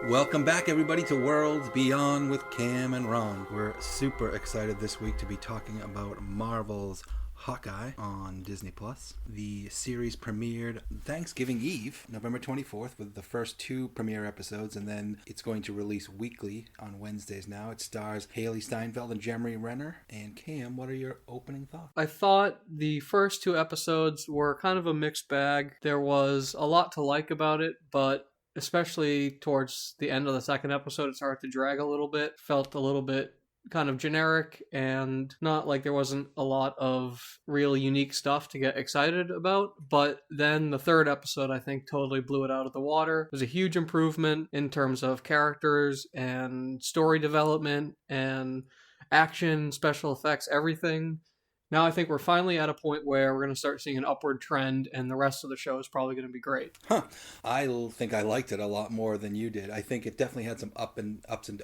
Welcome back, everybody, to Worlds Beyond with Cam and Ron. We're super excited this week to be talking about Marvel's Hawkeye on Disney+. The series premiered Thanksgiving Eve, November 24th, with the first two premiere episodes, and then it's going to release weekly on Wednesdays now. It stars Haley Steinfeld and Jeremy Renner. And Cam, what are your opening thoughts? I thought the first two episodes were kind of a mixed bag. There was a lot to like about it, but especially towards the end of the second episode, it started to drag a little bit. Felt a little bit kind of generic and not like there wasn't a lot of real unique stuff to get excited about. But then the third episode, I think, totally blew it out of the water. It was a huge improvement in terms of characters and story development and action, special effects, everything. Now I think we're finally at a point where we're going to start seeing an upward trend, and the rest of the show is probably going to be great. I think I liked it a lot more than you did. I think it definitely had some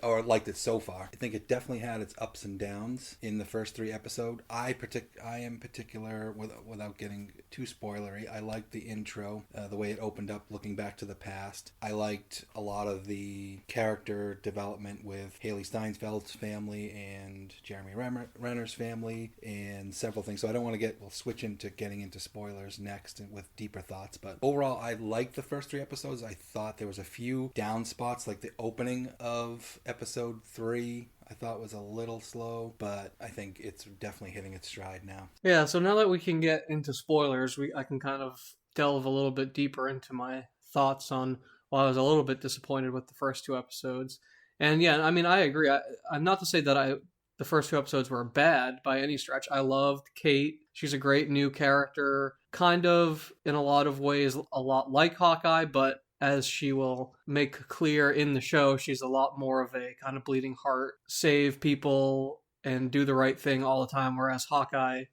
or liked it so far. I think it definitely had its ups and downs in the first three episodes. I am particular, without getting too spoilery, I liked the intro, the way it opened up, looking back to the past. I liked a lot of the character development with Haley Steinfeld's family and Jeremy Renner's family, and several things. So I don't want to we'll switch into getting into spoilers next and with deeper thoughts. But overall, I liked the first three episodes. I thought there was a few down spots, like the opening of episode 3. I thought was a little slow, but I think it's definitely hitting its stride now. Yeah, so now that we can get into spoilers, I can kind of delve a little bit deeper into my thoughts on why I was a little bit disappointed with the first two episodes. And yeah, I mean, I agree. I'm not to say that the first two episodes were bad by any stretch. I loved Kate. She's a great new character, kind of in a lot of ways a lot like Hawkeye, but as she will make clear in the show, she's a lot more of a kind of bleeding heart, save people and do the right thing all the time, whereas Hawkeye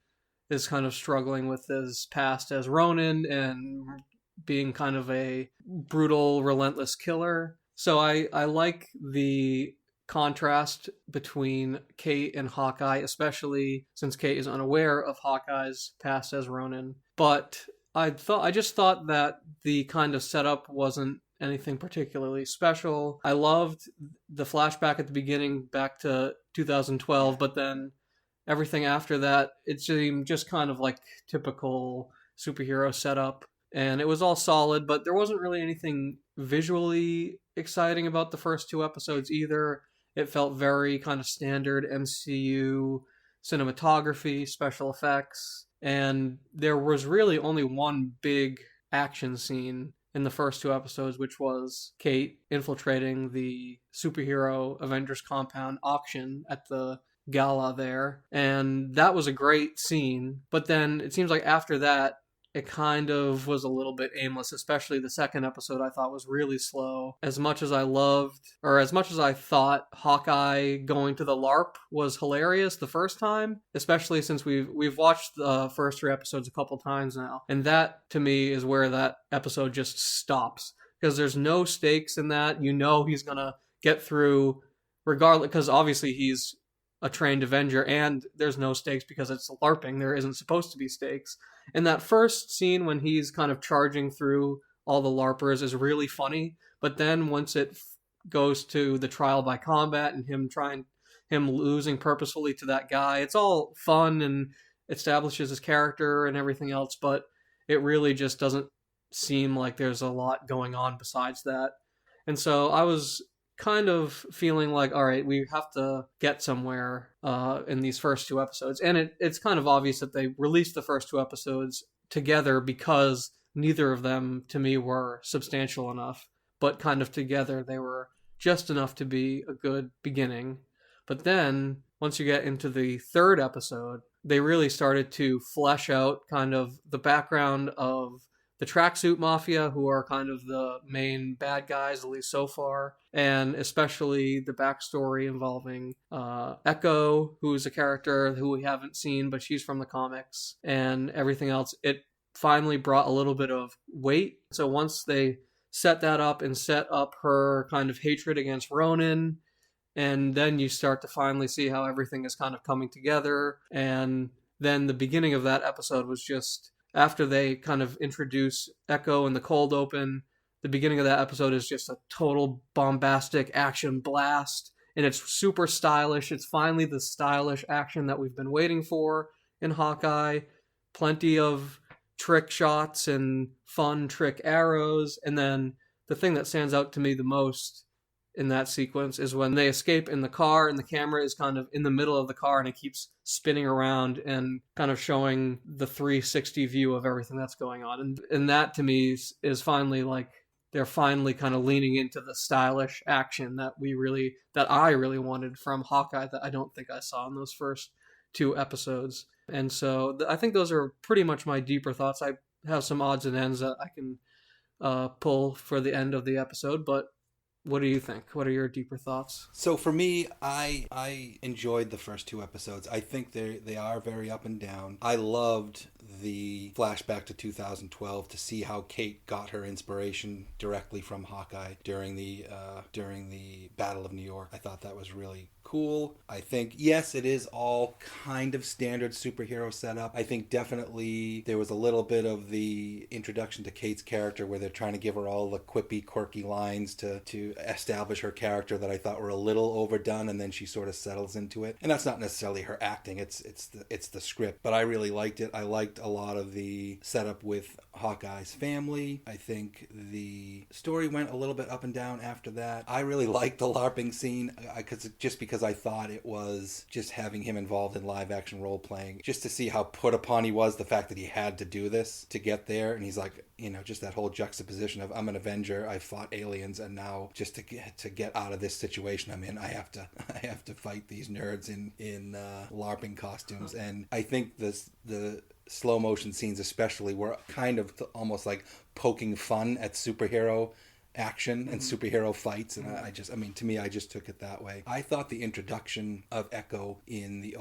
is kind of struggling with his past as Ronin and being kind of a brutal, relentless killer. So I like the contrast between Kate and Hawkeye, especially since Kate is unaware of Hawkeye's past as Ronin. But I just thought that the kind of setup wasn't anything particularly special. I loved the flashback at the beginning back to 2012, but then everything after that, it seemed just kind of like typical superhero setup. And it was all solid, but there wasn't really anything visually exciting about the first two episodes either. It felt very kind of standard MCU cinematography, special effects, and there was really only one big action scene in the first two episodes, which was Kate infiltrating the superhero Avengers compound auction at the gala there, and that was a great scene. But then it seems like after that, it kind of was a little bit aimless, especially the second episode I thought was really slow. As much as I thought Hawkeye going to the LARP was hilarious the first time, especially since we've watched the first three episodes a couple times now. And that, to me, is where that episode just stops. Because there's no stakes in that. You know he's going to get through regardless, because obviously he's a trained Avenger, and there's no stakes because it's LARPing. There isn't supposed to be stakes. And that first scene when he's kind of charging through all the LARPers is really funny. But then once it goes to the trial by combat and him losing purposefully to that guy, it's all fun and establishes his character and everything else. But it really just doesn't seem like there's a lot going on besides that. And so I was kind of feeling like, all right, we have to get somewhere in these first two episodes. And it's kind of obvious that they released the first two episodes together because neither of them, to me, were substantial enough. But kind of together, they were just enough to be a good beginning. But then, once you get into the third episode, they really started to flesh out kind of the background of the Tracksuit Mafia, who are kind of the main bad guys, at least so far, and especially the backstory involving Echo, who is a character who we haven't seen, but she's from the comics, and everything else. It finally brought a little bit of weight. So once they set that up and set up her kind of hatred against Ronin, and then you start to finally see how everything is kind of coming together, and then the beginning of that episode was just after they kind of introduce Echo in the cold open, the beginning of that episode is just a total bombastic action blast, and it's super stylish. It's finally the stylish action that we've been waiting for in Hawkeye. Plenty of trick shots and fun trick arrows. And then the thing that stands out to me the most in that sequence is when they escape in the car and the camera is kind of in the middle of the car and it keeps spinning around and kind of showing the 360 view of everything that's going on. And that to me is finally like, they're finally kind of leaning into the stylish action that I really wanted from Hawkeye that I don't think I saw in those first 2 episodes. And so I think those are pretty much my deeper thoughts. I have some odds and ends that I can pull for the end of the episode, but what do you think? What are your deeper thoughts? So for me, I enjoyed the first 2 episodes. I think they are very up and down. I loved the flashback to 2012 to see how Kate got her inspiration directly from Hawkeye during the Battle of New York. I thought that was really cool. I think, yes, it is all kind of standard superhero setup. I think definitely there was a little bit of the introduction to Kate's character where they're trying to give her all the quippy, quirky lines to establish her character that I thought were a little overdone, and then she sort of settles into it. And that's not necessarily her acting, it's the script. But I really liked it. I liked a lot of the setup with Hawkeye's family. I think the story went a little bit up and down after that. I really liked the LARPing scene because I thought it was just having him involved in live action role playing, just to see how put upon he was, the fact that he had to do this to get there. And he's like, just that whole juxtaposition of, I'm an Avenger, I fought aliens, and now just to get out of this situation I'm in, I have to fight these nerds in LARPing costumes. And I think the slow motion scenes especially were kind of almost like poking fun at superhero action and superhero fights, and to me, I just took it that way. I thought the introduction of Echo in the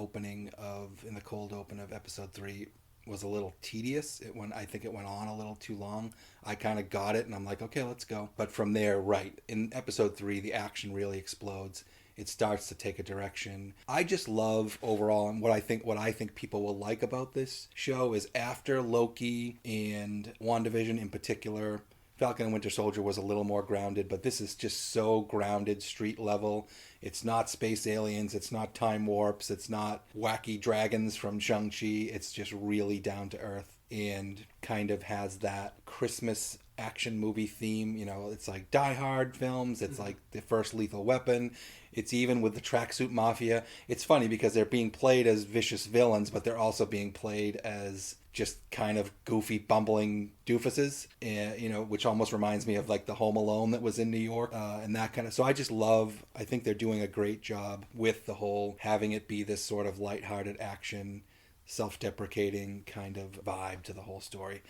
cold open of episode 3 was a little tedious. I think it went on a little too long. I kind of got it, and I'm like, okay, let's go. But from there, right, in episode 3, the action really explodes. It starts to take a direction. I just love overall, and what I think people will like about this show is after Loki and WandaVision in particular, Falcon and Winter Soldier was a little more grounded, but this is just so grounded, street level. It's not space aliens, it's not time warps, it's not wacky dragons from Shang-Chi. It's just really down to earth and kind of has that Christmas action movie theme. It's like Die Hard films, it's like the first Lethal Weapon. It's even with the Tracksuit Mafia. It's funny because they're being played as vicious villains, but they're also being played as just kind of goofy, bumbling doofuses, which almost reminds me of like the Home Alone that was in New York, and that kind of. So I think they're doing a great job with the whole having it be this sort of lighthearted action, self-deprecating kind of vibe to the whole story.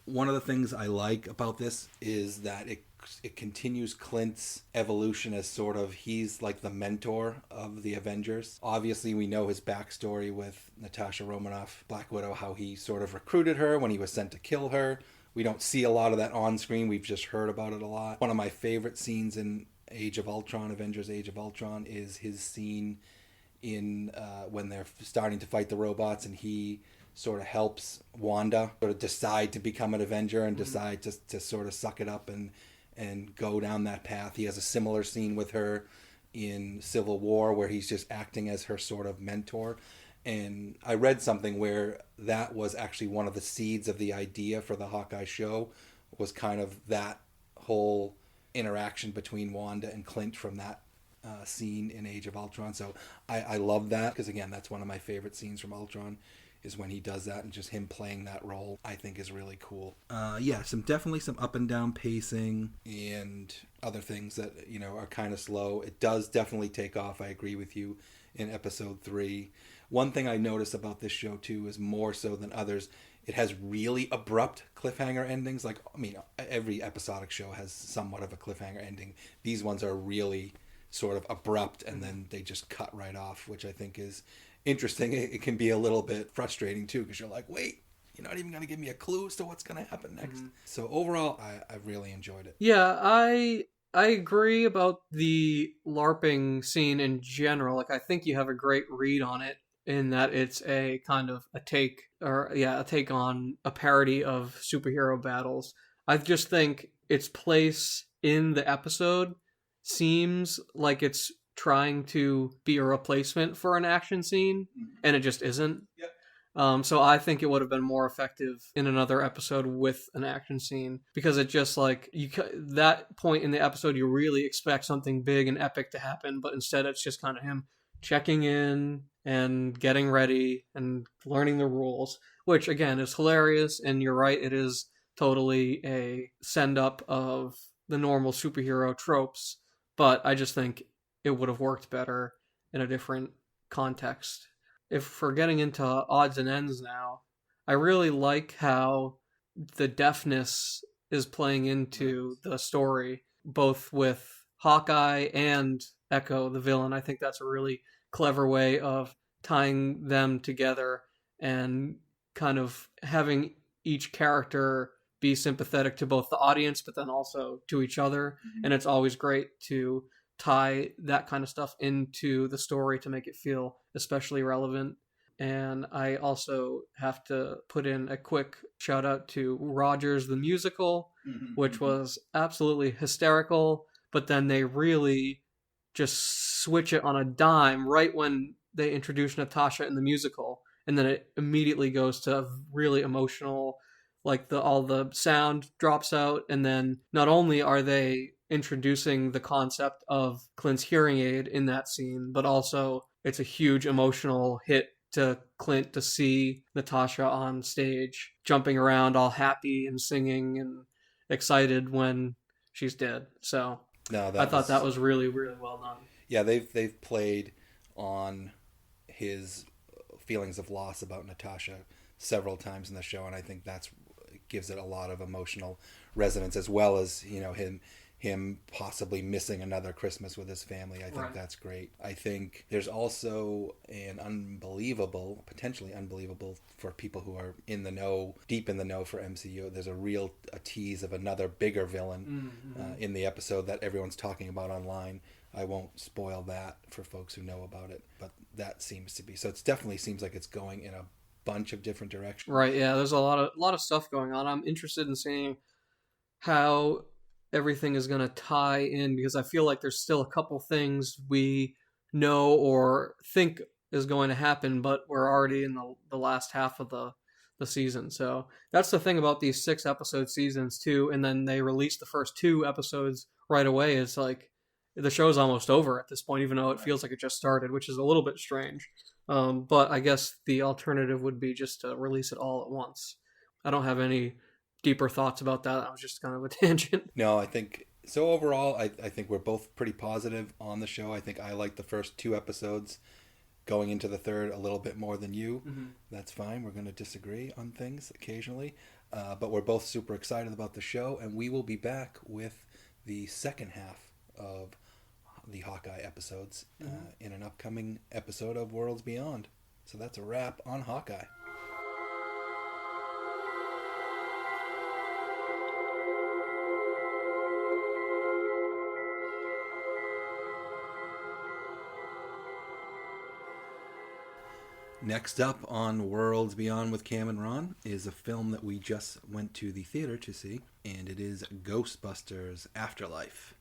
One of the things I like about this is that it continues Clint's evolution as sort of, he's like the mentor of the Avengers. Obviously, we know his backstory with Natasha Romanoff, Black Widow, how he sort of recruited her when he was sent to kill her. We don't see a lot of that on screen. We've just heard about it a lot. One of my favorite scenes in Avengers Age of Ultron, is his scene in when they're starting to fight the robots, and he sort of helps Wanda sort of decide to become an Avenger and decide to sort of suck it up and go down that path. He has a similar scene with her in Civil War where he's just acting as her sort of mentor. And I read something where that was actually one of the seeds of the idea for the Hawkeye show, was kind of that whole interaction between Wanda and Clint from that scene in Age of Ultron. So I love that, because again, that's one of my favorite scenes from Ultron, is when he does that, and just him playing that role I think is really cool. Definitely some up and down pacing and other things that are kind of slow. It does definitely take off, I agree with you, in episode 3. One thing I noticed about this show too is, more so than others, it has really abrupt cliffhanger endings. Like, every episodic show has somewhat of a cliffhanger ending. These ones are really sort of abrupt, and then they just cut right off, which I think is interesting. It can be a little bit frustrating too, because you're like, wait, you're not even going to give me a clue as to what's going to happen next. So overall, I really enjoyed it. Yeah, I agree about the LARPing scene in general. Like, I think you have a great read on it, in that it's a kind of a take on a parody of superhero battles. I just think its place in the episode seems like it's trying to be a replacement for an action scene, and it just isn't. Yep. So I think it would have been more effective in another episode with an action scene, because it just like that point in the episode you really expect something big and epic to happen, but instead it's just kind of him checking in and getting ready and learning the rules, which again is hilarious. And you're right, it is totally a send up of the normal superhero tropes, but I just think it would have worked better in a different context. If we're getting into odds and ends now, I really like how the deafness is playing into the story, both with Hawkeye and Echo, the villain. I think that's a really clever way of tying them together and kind of having each character be sympathetic to both the audience but then also to each other. And it's always great to tie that kind of stuff into the story to make it feel especially relevant. And I also have to put in a quick shout out to Rogers the musical, which was absolutely hysterical, but then they really just switch it on a dime right when they introduce Natasha in the musical, and then it immediately goes to really emotional, like all the sound drops out, and then not only are they introducing the concept of Clint's hearing aid in that scene, but also it's a huge emotional hit to Clint to see Natasha on stage jumping around all happy and singing and excited when she's dead. So No, I thought that was really, really well done. Yeah, they've played on his feelings of loss about Natasha several times in the show, and I think that's gives it a lot of emotional resonance, as well as him possibly missing another Christmas with his family. I think that's great. I think there's also an potentially unbelievable for people who are in the know, deep in the know for MCU. There's a tease of another bigger villain in the episode that everyone's talking about online. I won't spoil that for folks who know about it, but that seems to be. So it definitely seems like it's going in a bunch of different directions. Right, yeah, there's a lot of stuff going on. I'm interested in seeing how everything is going to tie in, because I feel like there's still a couple things we know or think is going to happen, but we're already in the last half of the season. So that's the thing about these 6-episode seasons too, and then they release the first 2 episodes right away. It's like the show's almost over at this point, even though it feels like it just started, which is a little bit strange. But I guess the alternative would be just to release it all at once. I don't have any deeper thoughts about that. That was just kind of a tangent. No, I think so. Overall, I think we're both pretty positive on the show. I think I like the first 2 episodes. Going into the third a little bit more than you. That's fine. We're going to disagree on things occasionally. But we're both super excited about the show, and we will be back with the second half of the Hawkeye episodes in an upcoming episode of Worlds Beyond. So that's a wrap on Hawkeye. Next up on Worlds Beyond with Cam and Ron is a film that we just went to the theater to see, and it is Ghostbusters Afterlife.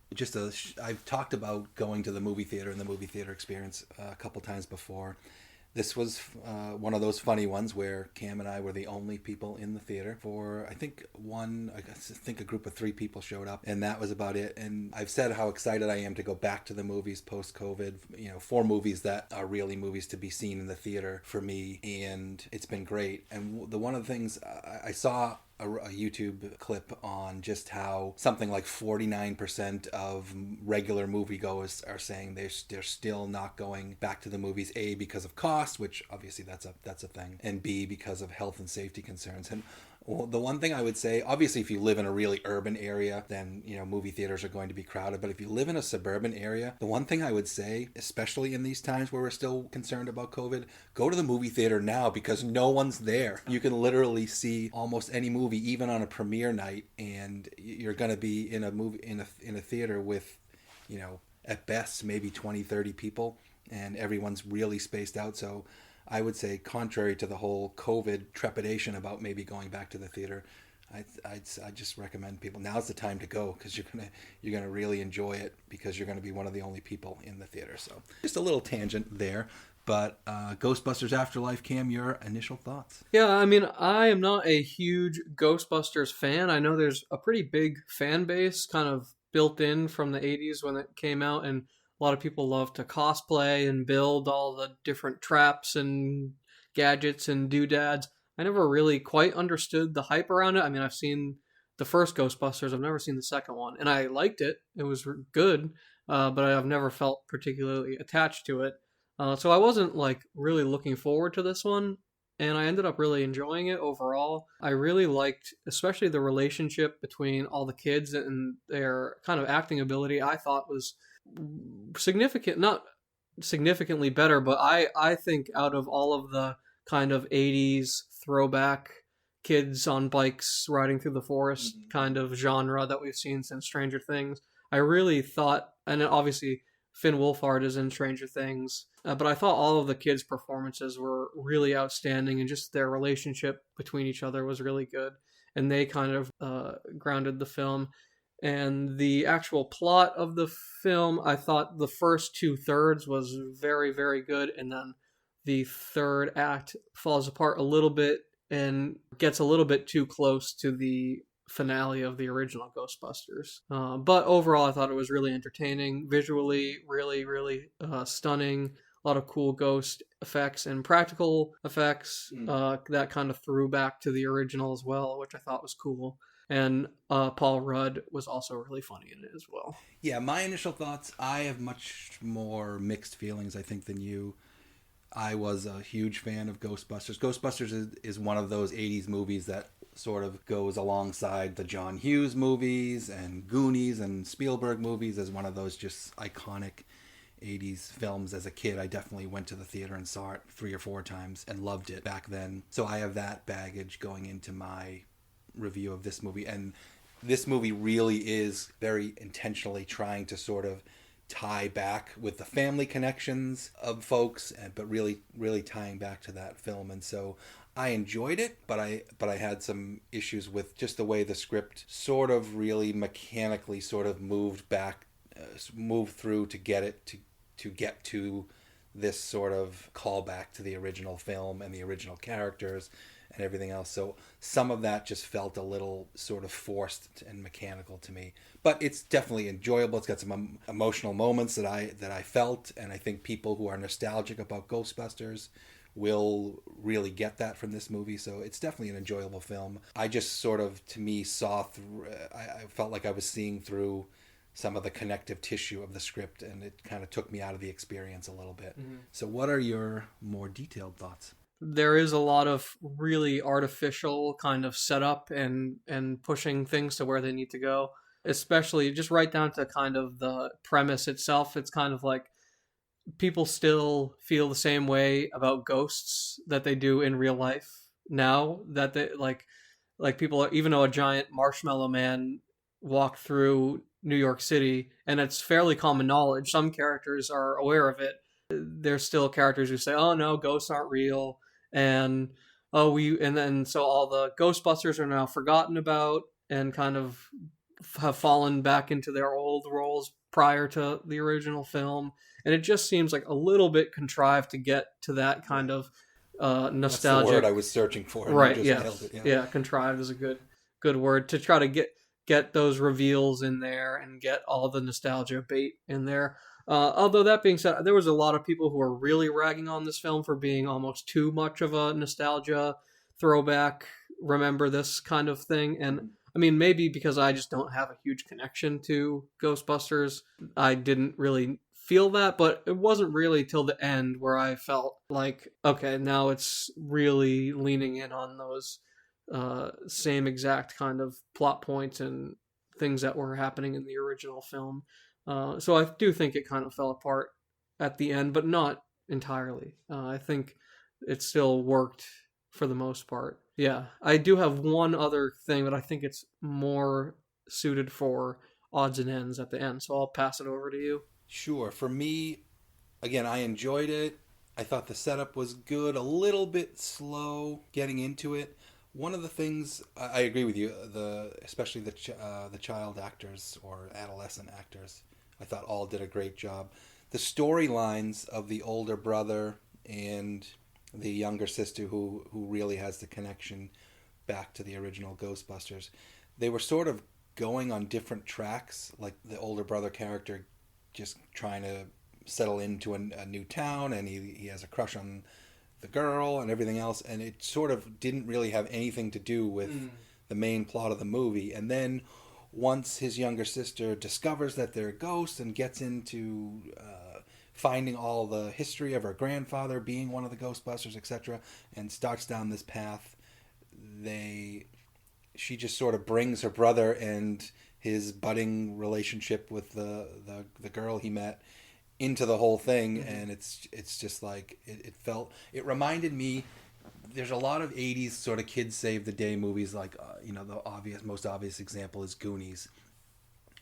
I've talked about going to the movie theater and the movie theater experience a couple times before. This was one of those funny ones where Cam and I were the only people in the theater for, I think a group of 3 people showed up, and that was about it. And I've said how excited I am to go back to the movies post-COVID, for movies that are really movies to be seen in the theater for me, and it's been great. And one of the things I saw a YouTube clip on just how something like 49% of regular moviegoers are saying they're still not going back to the movies, A, because of cost, which obviously that's a thing, and B, because of health and safety concerns. And well, the one thing I would say, obviously if you live in a really urban area, then movie theaters are going to be crowded. But if you live in a suburban area, the one thing I would say, especially in these times where we're still concerned about COVID, go to the movie theater now, because no one's there. You can literally see almost any movie, even on a premiere night, and you're going to be in a theater with, at best maybe 20-30 people, and everyone's really spaced out. So I would say, contrary to the whole COVID trepidation about maybe going back to the theater, I just recommend people, now's the time to go, because you're gonna really enjoy it, because you're gonna be one of the only people in the theater. So just a little tangent there. But Ghostbusters Afterlife, Cam, your initial thoughts? Yeah, I mean, I am not a huge Ghostbusters fan. I know there's a pretty big fan base kind of built in from the 80s when it came out, and a lot of people love to cosplay and build all the different traps and gadgets and doodads. I never really quite understood the hype around it. I mean, I've seen the first Ghostbusters, I've never seen the second one, and I liked it. It was good, but I've never felt particularly attached to it. So I wasn't like really looking forward to this one, and I ended up really enjoying it overall. I really liked, especially the relationship between all the kids and their kind of acting ability. I thought was significant, not significantly better, but I think out of all of the kind of 80s throwback kids on bikes riding through the forest kind of genre that we've seen since Stranger Things, I really thought, and obviously Finn Wolfhard is in Stranger Things, but I thought all of the kids' performances were really outstanding, and just their relationship between each other was really good, and they kind of grounded the film. And the actual plot of the film, I thought the first two thirds was very, very good, and then the third act falls apart a little bit and gets a little bit too close to the finale of the original Ghostbusters. But overall, I thought it was really entertaining, visually really, really stunning. A lot of cool ghost effects and practical effects that kind of threw back to the original as well, which I thought was cool. And Paul Rudd was also really funny in it as well. Yeah, my initial thoughts, I have much more mixed feelings, I think, than you. I was a huge fan of Ghostbusters. Ghostbusters is one of those 80s movies that sort of goes alongside the John Hughes movies and Goonies and Spielberg movies as one of those just iconic 80s films. As a kid, I definitely went to the theater and saw it 3 or 4 times and loved it back then. So I have that baggage going into my review of this movie. And this movie really is very intentionally trying to sort of tie back with the family connections of folks, but really tying back to that film. And so I enjoyed it, but I had some issues with just the way the script sort of really mechanically sort of moved through to get it to get to this sort of callback to the original film and the original characters and everything else. So some of that just felt a little sort of forced and mechanical to me. But it's definitely enjoyable. It's got some emotional moments that I felt, and I think people who are nostalgic about Ghostbusters will really get that from this movie. So it's definitely an enjoyable film. I just sort of, to me, saw through. I felt like I was seeing through some of the connective tissue of the script, and it kind of took me out of the experience a little bit. Mm-hmm. So what are your more detailed thoughts? There is a lot of really artificial kind of setup and pushing things to where they need to go, especially just right down to kind of the premise itself. It's kind of like people still feel the same way about ghosts that they do in real life now, that they like people are, even though a giant marshmallow man walked through New York City and it's fairly common knowledge, some characters are aware of it. There's still characters who say, "Oh no, ghosts aren't real," and then so all the Ghostbusters are now forgotten about and kind of have fallen back into their old roles prior to the original film, and it just seems like a little bit contrived to get to that kind of nostalgic. That's the word I was searching for. Right? Yeah. Yeah. Contrived is a good word to try to get those reveals in there and get all the nostalgia bait in there. Although that being said, there was a lot of people who were really ragging on this film for being almost too much of a nostalgia throwback, remember this kind of thing. And I mean, maybe because I just don't have a huge connection to Ghostbusters, I didn't really feel that, but it wasn't really till the end where I felt like, okay, now it's really leaning in on those same exact kind of plot points and things that were happening in the original film. So I do think it kind of fell apart at the end, but not entirely. I think it still worked for the most part. Yeah, I do have one other thing, but I think it's more suited for odds and ends at the end, so I'll pass it over to you. Sure. For me, again, I enjoyed it. I thought the setup was good, a little bit slow getting into it, One of the things I agree with you, especially the child actors or adolescent actors, I thought all did a great job. The storylines of the older brother and the younger sister, who really has the connection back to the original Ghostbusters, they were sort of going on different tracks. Like the older brother character, just trying to settle into a new town, and he has a crush on the girl and everything else, and it sort of didn't really have anything to do with the main plot of the movie. And then once his younger sister discovers that they're ghosts and gets into finding all the history of her grandfather being one of the Ghostbusters, etc., and starts down this path, she just sort of brings her brother and his budding relationship with the girl he met into the whole thing. And it's just like it reminded me, there's a lot of 80s sort of kids save the day movies, like the most obvious example is Goonies,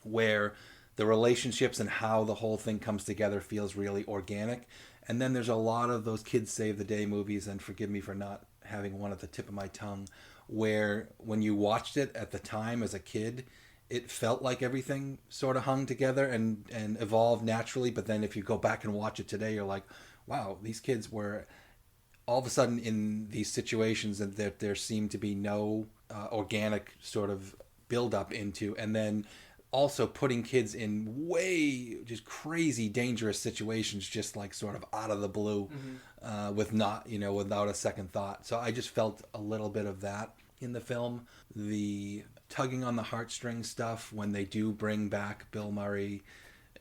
where the relationships and how the whole thing comes together feels really organic. And then there's a lot of those kids save the day movies, and forgive me for not having one at the tip of my tongue, where when you watched it at the time as a kid, it felt like everything sort of hung together and evolved naturally. But then if you go back and watch it today, you're like, wow, these kids were all of a sudden in these situations and that there seemed to be no organic sort of build up into. And then also putting kids in way just crazy dangerous situations, just like sort of out of the blue, without a second thought. So I just felt a little bit of that in the film. The tugging on the heartstrings stuff when they do bring back Bill Murray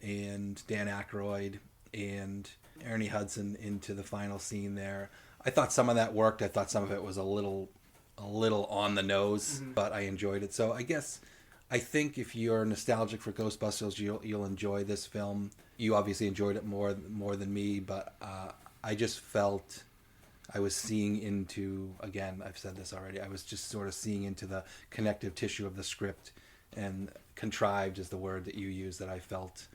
and Dan Aykroyd and Ernie Hudson into the final scene there, I thought some of that worked. I thought some of it was a little on the nose, but I enjoyed it. So I think if you're nostalgic for Ghostbusters, you'll enjoy this film. You obviously enjoyed it more than me, but I just felt I was seeing into, again, I've said this already, I was just sort of seeing into the connective tissue of the script, and contrived is the word that you use that I felt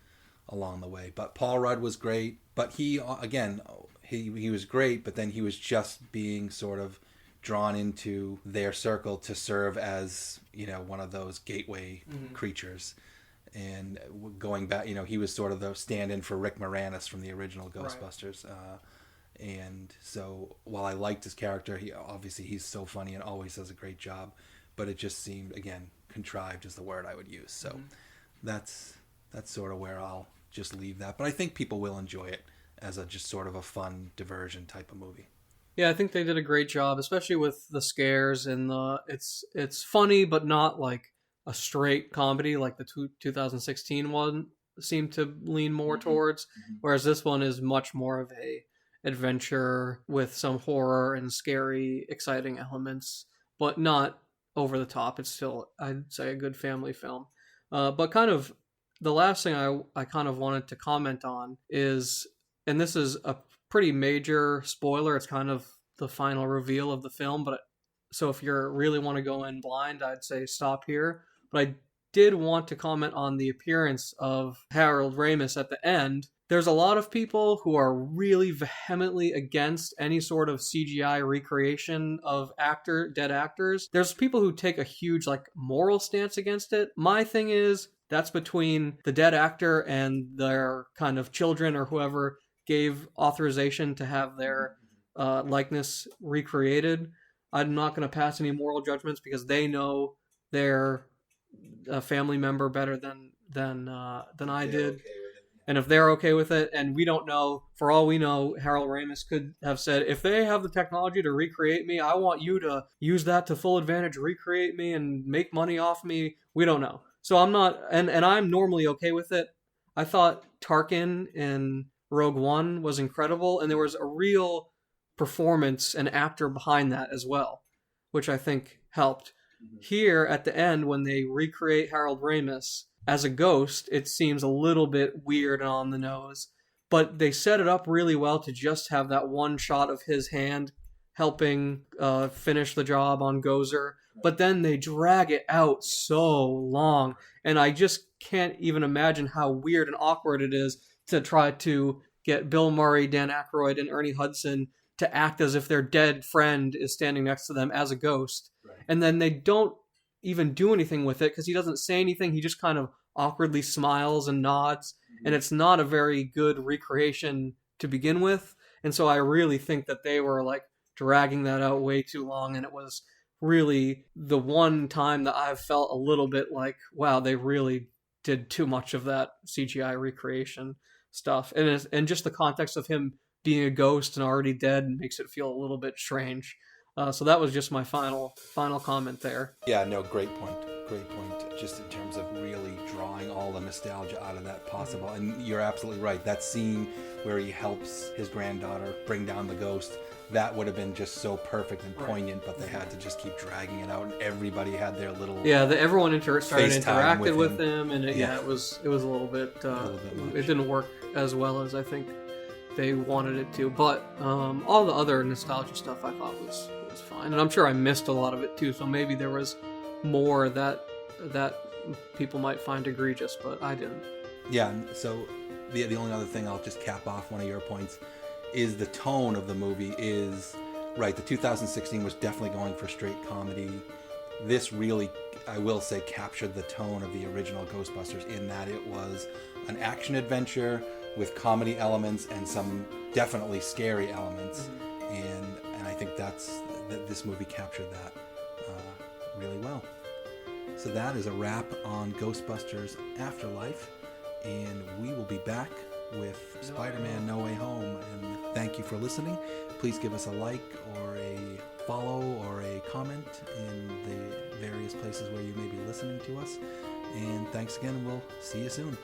along the way. But Paul Rudd was great, but he was great, but then he was just being sort of drawn into their circle to serve as, one of those gateway creatures. And going back, he was sort of the stand-in for Rick Moranis from the original Ghostbusters. Right. And so while I liked his character, he's so funny and always does a great job, but it just seemed, again, contrived is the word I would use. So that's sort of where I'll just leave that. But I think people will enjoy it as just sort of a fun diversion type of movie. Yeah, I think they did a great job, especially with the scares and it's funny, but not like a straight comedy like the 2016 one seemed to lean more towards, whereas this one is much more of a adventure with some horror and scary, exciting elements, but not over the top. It's still, I'd say, a good family film. But kind of the last thing I kind of wanted to comment on is, and this is a pretty major spoiler, it's kind of the final reveal of the film, but so if you really want to go in blind, I'd say stop here. But I did want to comment on the appearance of Harold Ramis at the end. There's a lot of people who are really vehemently against any sort of CGI recreation of dead actors. There's people who take a huge moral stance against it. My thing is, that's between the dead actor and their kind of children or whoever gave authorization to have their likeness recreated. I'm not going to pass any moral judgments because they know their family member better than I did. And if they're okay with it, and we don't know, for all we know, Harold Ramis could have said, if they have the technology to recreate me, I want you to use that to full advantage, recreate me and make money off me. We don't know. So I'm not, and I'm normally okay with it. I thought Tarkin in Rogue One was incredible, and there was a real performance and actor behind that as well, which I think helped. Here at the end, when they recreate Harold Ramis as a ghost, it seems a little bit weird and on the nose, but they set it up really well to just have that one shot of his hand helping finish the job on Gozer, but then they drag it out so long, and I just can't even imagine how weird and awkward it is to try to get Bill Murray, Dan Aykroyd, and Ernie Hudson to act as if their dead friend is standing next to them as a ghost. Right. and then they don't even do anything with it because he doesn't say anything. He just kind of awkwardly smiles and nods, and it's not a very good recreation to begin with. And so I really think that they were like dragging that out way too long, and it was really the one time that I've felt a little bit like, wow, they really did too much of that CGI recreation stuff. And just the context of him being a ghost and already dead makes it feel a little bit strange. So that was just my final comment there. Yeah, no, great point. Great point. Just in terms of really drawing all the nostalgia out of that possible. And you're absolutely right. That scene where he helps his granddaughter bring down the ghost, that would have been just so perfect and poignant, but they had to just keep dragging it out, and everybody had their little everyone started FaceTime interacted with him, and it was a little bit much. It didn't work as well as I think they wanted it to, but all the other nostalgia stuff I thought was fine, and I'm sure I missed a lot of it too, so maybe there was more that people might find egregious, but I didn't. Yeah, so the only other thing, I'll just cap off one of your points, is the tone of the movie is, right, the 2016 was definitely going for straight comedy. This really, I will say, captured the tone of the original Ghostbusters in that it was an action adventure with comedy elements and some definitely scary elements. And I think this movie captured that really well. So that is a wrap on Ghostbusters Afterlife, and we will be back with Spider-Man No Way Home. And thank you for listening. Please give us a like or a follow or a comment in the various places where you may be listening to us. And thanks again, and we'll see you soon.